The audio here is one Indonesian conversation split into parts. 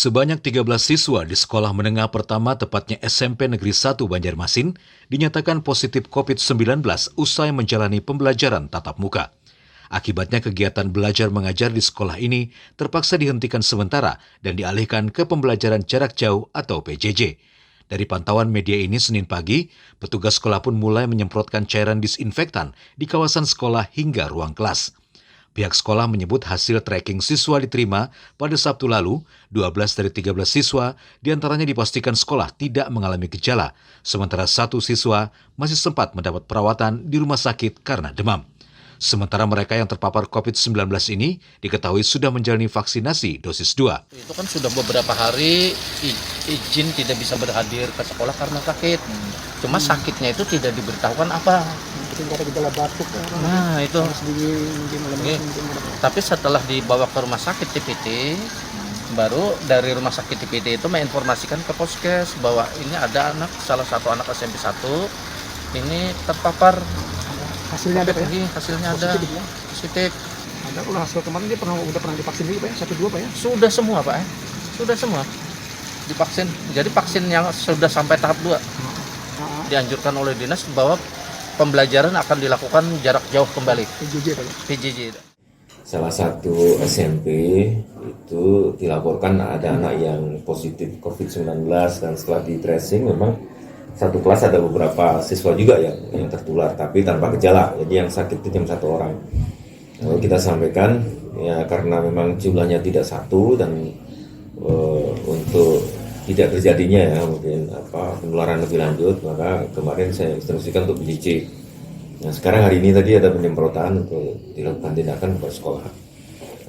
Sebanyak 13 siswa di sekolah menengah pertama tepatnya SMP Negeri 1 Banjarmasin dinyatakan positif COVID-19 usai menjalani pembelajaran tatap muka. Akibatnya kegiatan belajar mengajar di sekolah ini terpaksa dihentikan sementara dan dialihkan ke pembelajaran jarak jauh atau PJJ. Dari pantauan media ini Senin pagi, petugas sekolah pun mulai menyemprotkan cairan disinfektan di kawasan sekolah hingga ruang kelas. Pihak sekolah menyebut hasil tracking siswa diterima pada Sabtu lalu, 12 dari 13 siswa diantaranya dipastikan sekolah tidak mengalami gejala, sementara satu siswa masih sempat mendapat perawatan di rumah sakit karena demam. Sementara mereka yang terpapar COVID-19 ini diketahui sudah menjalani vaksinasi dosis 2. Itu kan sudah beberapa hari izin tidak bisa berhadir ke sekolah karena sakit. Cuma sakitnya itu tidak diberitahukan apa. Mungkin ada gejala batuk. Nah itu. Tapi setelah dibawa ke rumah sakit TPT, baru dari rumah sakit TPT itu menginformasikan ke Poskes bahwa ini ada salah satu anak SMP 1 ini terpapar. Hasilnya ada, Pak ya? Hasilnya ada positif. Ada ulah hasil kemarin dia udah pernah divaksin juga, Pak ya? 1-2, Pak ya? Sudah semua, Pak ya. Sudah semua divaksin. Jadi vaksin yang sudah sampai tahap 2 dianjurkan oleh dinas bahwa pembelajaran akan dilakukan jarak jauh kembali. PJJ, Pak ya? PJJ. Salah satu SMP itu dilaporkan ada anak yang positif COVID-19 dan setelah di tracing memang satu kelas ada beberapa siswa juga yang tertular tapi tanpa gejala, jadi yang sakit itu cuma 1 orang. Lalu kita sampaikan ya karena memang jumlahnya tidak satu dan untuk tidak terjadinya ya mungkin penularan lebih lanjut, maka kemarin saya instruksikan untuk PJJ. Nah sekarang hari ini tadi ada penyemprotan untuk dilakukan tindakan kepada sekolah.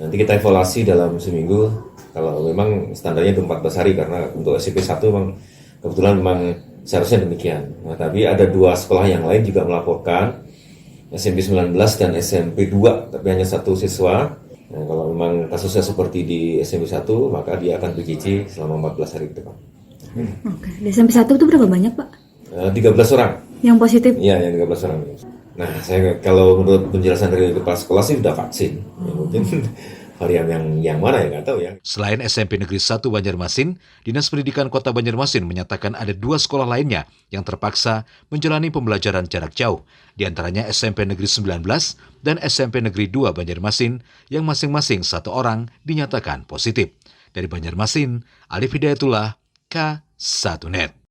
Nanti kita evaluasi dalam seminggu kalau memang standarnya itu 14 hari karena untuk SMP 1 memang kebetulan memang seharusnya demikian. Nah, tapi ada 2 sekolah yang lain juga melaporkan SMP 19 dan SMP 2, tapi hanya 1 siswa. Nah, kalau memang kasusnya seperti di SMP 1, maka dia akan PJJ selama 14 hari ke depan. Oke, di SMP 1 itu berapa banyak, Pak? 13 orang. Yang positif? Iya, yang 13 orang. Nah, saya kalau menurut penjelasan dari kepala sekolah sih sudah vaksin. Ya, mungkin varian yang mana ya nggak tahu ya. Selain SMP Negeri 1 Banjarmasin, Dinas Pendidikan Kota Banjarmasin menyatakan ada 2 sekolah lainnya yang terpaksa menjalani pembelajaran jarak jauh, di antaranya SMP Negeri 19 dan SMP Negeri 2 Banjarmasin yang masing-masing 1 orang dinyatakan positif. Dari Banjarmasin, Alif Hidayatullah, K1net.